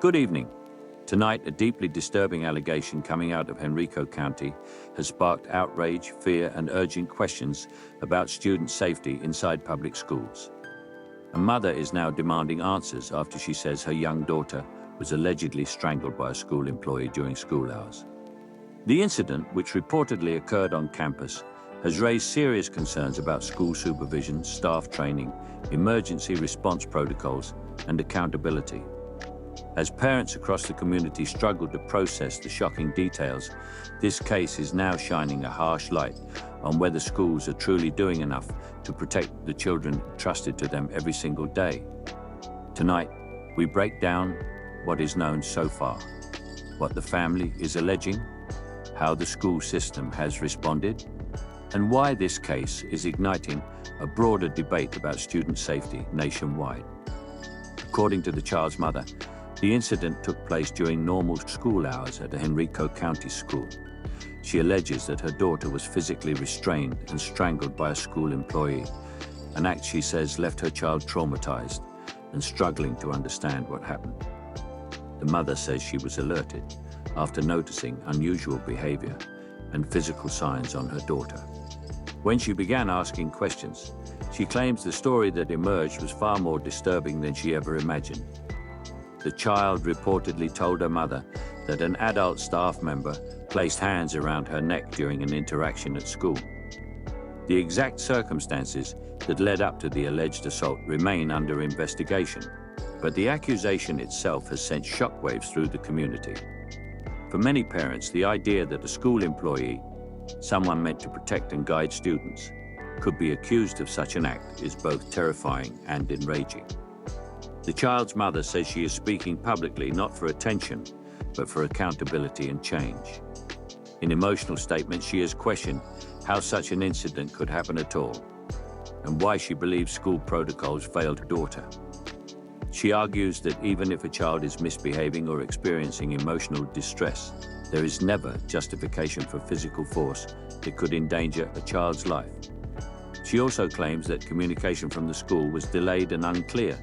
Good evening. Tonight, a deeply disturbing allegation coming out of Henrico County has sparked outrage, fear, and urgent questions about student safety inside public schools. A mother is now demanding answers after she says her young daughter was allegedly strangled by a school employee during school hours. The incident, which reportedly occurred on campus, has raised serious concerns about school supervision, staff training, emergency response protocols, and accountability. As parents across the community struggle to process the shocking details, this case is now shining a harsh light on whether schools are truly doing enough to protect the children trusted to them every single day. Tonight, we break down what is known so far, what the family is alleging, how the school system has responded, and why this case is igniting a broader debate about student safety nationwide. According to the child's mother, the incident took place during normal school hours at a Henrico County school. She alleges that her daughter was physically restrained and strangled by a school employee, an act she says left her child traumatized and struggling to understand what happened. The mother says she was alerted after noticing unusual behavior and physical signs on her daughter. When she began asking questions, she claims the story that emerged was far more disturbing than she ever imagined. The child reportedly told her mother that an adult staff member placed hands around her neck during an interaction at school. The exact circumstances that led up to the alleged assault remain under investigation, but the accusation itself has sent shockwaves through the community. For many parents, the idea that a school employee, someone meant to protect and guide students, could be accused of such an act is both terrifying and enraging. The child's mother says she is speaking publicly not for attention, but for accountability and change. In emotional statements, she has questioned how such an incident could happen at all, and why she believes school protocols failed her daughter. She argues that even if a child is misbehaving or experiencing emotional distress, there is never justification for physical force that could endanger a child's life. She also claims that communication from the school was delayed and unclear,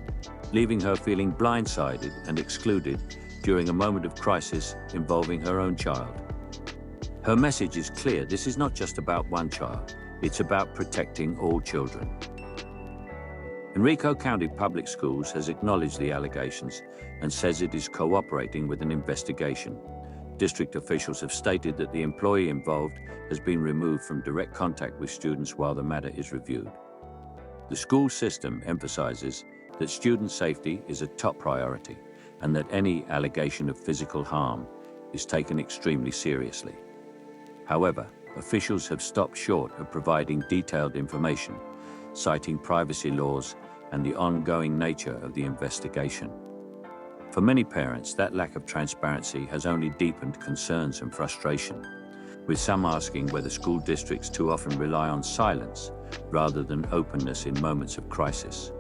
leaving her feeling blindsided and excluded during a moment of crisis involving her own child. Her message is clear: this is not just about one child, it's about protecting all children. Henrico County Public Schools has acknowledged the allegations and says it is cooperating with an investigation. District officials have stated that the employee involved has been removed from direct contact with students while the matter is reviewed. The school system emphasizes that student safety is a top priority and that any allegation of physical harm is taken extremely seriously. However, officials have stopped short of providing detailed information, citing privacy laws and the ongoing nature of the investigation. For many parents, that lack of transparency has only deepened concerns and frustration, with some asking whether school districts too often rely on silence rather than openness in moments of crisis.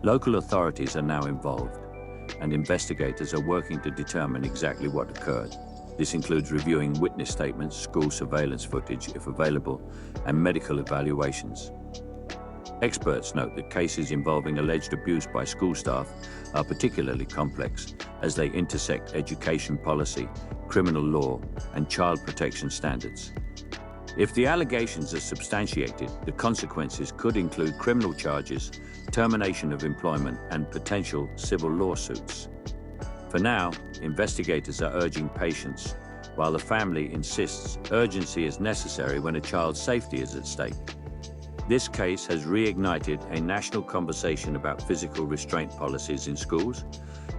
Local authorities are now involved, and investigators are working to determine exactly what occurred. This includes reviewing witness statements, school surveillance footage, if available, and medical evaluations. Experts note that cases involving alleged abuse by school staff are particularly complex as they intersect education policy, criminal law, and child protection standards. If the allegations are substantiated, the consequences could include criminal charges, termination of employment, and potential civil lawsuits. For now, investigators are urging patience, while the family insists urgency is necessary when a child's safety is at stake. This case has reignited a national conversation about physical restraint policies in schools,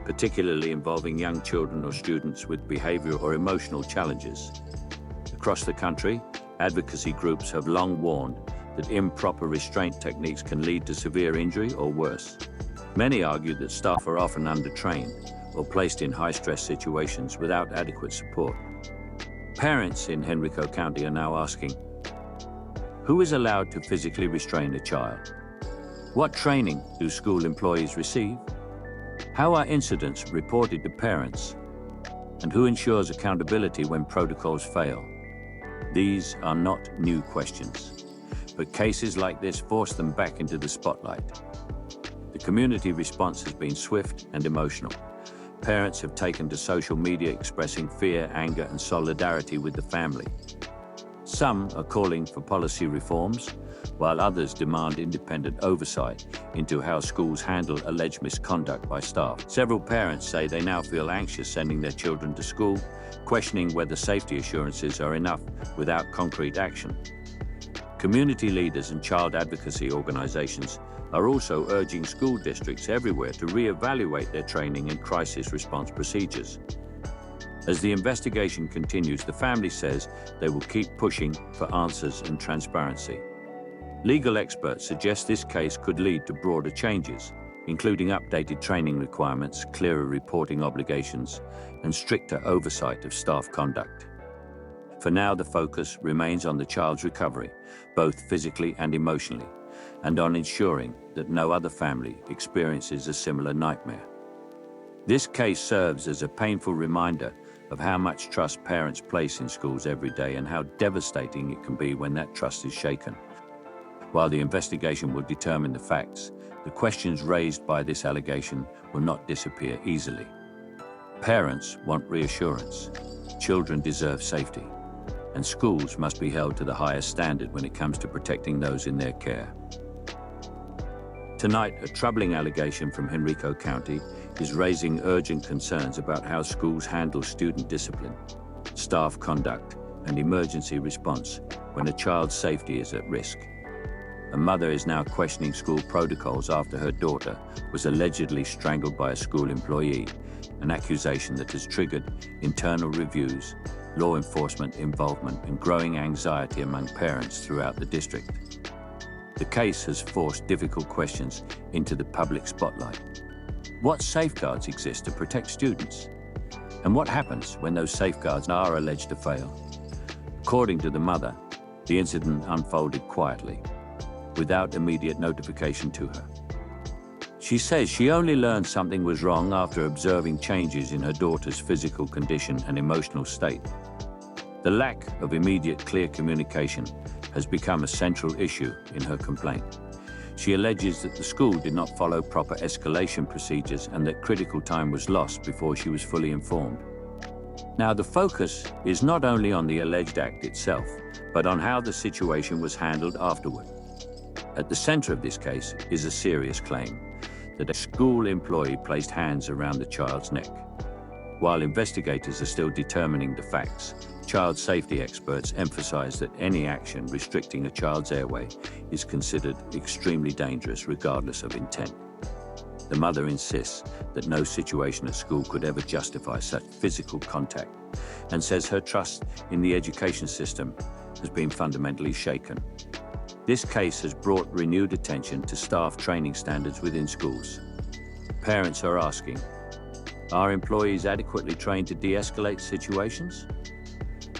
particularly involving young children or students with behavioral or emotional challenges. Across the country, advocacy groups have long warned that improper restraint techniques can lead to severe injury or worse. Many argue that staff are often undertrained or placed in high-stress situations without adequate support. Parents in Henrico County are now asking, who is allowed to physically restrain a child? What training do school employees receive? How are incidents reported to parents? And who ensures accountability when protocols fail? These are not new questions, but cases like this force them back into the spotlight. The community response has been swift and emotional. Parents have taken to social media expressing fear, anger, and solidarity with the family. Some are calling for policy reforms, while others demand independent oversight into how schools handle alleged misconduct by staff. Several parents say they now feel anxious sending their children to school, questioning whether safety assurances are enough without concrete action. Community leaders and child advocacy organizations are also urging school districts everywhere to re-evaluate their training and crisis response procedures. As the investigation continues, the family says they will keep pushing for answers and transparency. Legal experts suggest this case could lead to broader changes, including updated training requirements, clearer reporting obligations, and stricter oversight of staff conduct. For now, the focus remains on the child's recovery, both physically and emotionally, and on ensuring that no other family experiences a similar nightmare. This case serves as a painful reminder of how much trust parents place in schools every day and how devastating it can be when that trust is shaken. While the investigation will determine the facts, the questions raised by this allegation will not disappear easily. Parents want reassurance, children deserve safety, and schools must be held to the highest standard when it comes to protecting those in their care. Tonight, a troubling allegation from Henrico County is raising urgent concerns about how schools handle student discipline, staff conduct, and emergency response when a child's safety is at risk. A mother is now questioning school protocols after her daughter was allegedly strangled by a school employee, an accusation that has triggered internal reviews, law enforcement involvement, and growing anxiety among parents throughout the district. The case has forced difficult questions into the public spotlight. What safeguards exist to protect students? And what happens when those safeguards are alleged to fail? According to the mother, the incident unfolded quietly, without immediate notification to her. She says she only learned something was wrong after observing changes in her daughter's physical condition and emotional state. The lack of immediate clear communication has become a central issue in her complaint. She alleges that the school did not follow proper escalation procedures and that critical time was lost before she was fully informed. Now, the focus is not only on the alleged act itself, but on how the situation was handled afterward. At the center of this case is a serious claim that a school employee placed hands around the child's neck. While investigators are still determining the facts, child safety experts emphasize that any action restricting a child's airway is considered extremely dangerous regardless of intent. The mother insists that no situation at school could ever justify such physical contact and says her trust in the education system has been fundamentally shaken. This case has brought renewed attention to staff training standards within schools. Parents are asking, are employees adequately trained to de-escalate situations?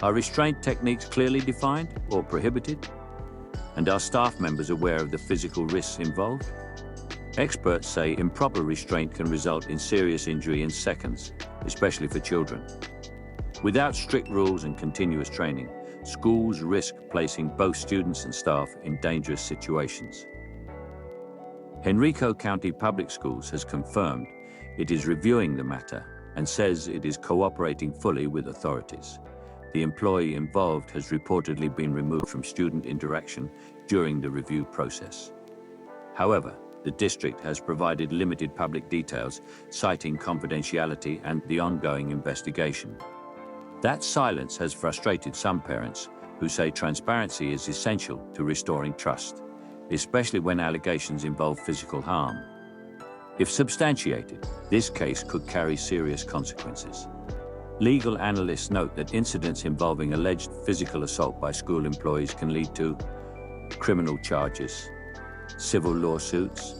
Are restraint techniques clearly defined or prohibited? And are staff members aware of the physical risks involved? Experts say improper restraint can result in serious injury in seconds, especially for children. Without strict rules and continuous training, schools risk placing both students and staff in dangerous situations. Henrico County Public Schools has confirmed it is reviewing the matter and says it is cooperating fully with authorities. The employee involved has reportedly been removed from student interaction during the review process. However, the district has provided limited public details, citing confidentiality and the ongoing investigation. That silence has frustrated some parents who say transparency is essential to restoring trust, especially when allegations involve physical harm. If substantiated, this case could carry serious consequences. Legal analysts note that incidents involving alleged physical assault by school employees can lead to criminal charges, civil lawsuits,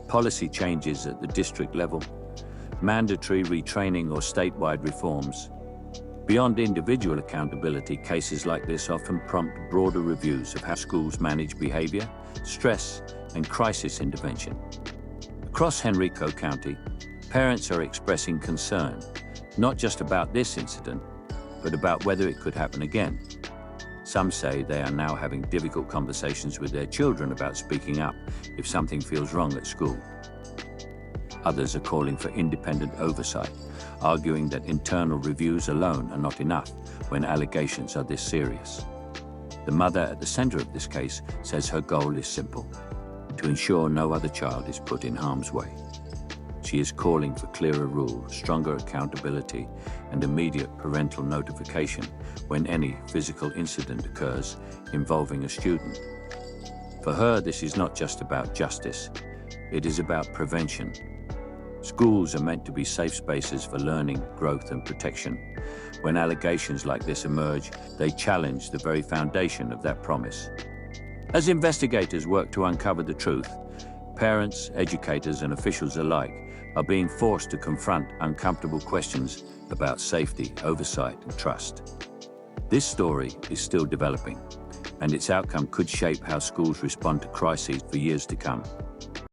policy changes at the district level, mandatory retraining or statewide reforms. Beyond individual accountability, cases like this often prompt broader reviews of how schools manage behavior, stress, and crisis intervention. Across Henrico County, parents are expressing concern, not just about this incident, but about whether it could happen again. Some say they are now having difficult conversations with their children about speaking up if something feels wrong at school. Others are calling for independent oversight, arguing that internal reviews alone are not enough when allegations are this serious. The mother at the center of this case says her goal is simple: to ensure no other child is put in harm's way. She is calling for clearer rules, stronger accountability, and immediate parental notification when any physical incident occurs involving a student. For her, this is not just about justice, it is about prevention. Schools are meant to be safe spaces for learning, growth, and protection. When allegations like this emerge, they challenge the very foundation of that promise. As investigators work to uncover the truth, parents, educators, and officials alike are being forced to confront uncomfortable questions about safety, oversight, and trust. This story is still developing, and its outcome could shape how schools respond to crises for years to come.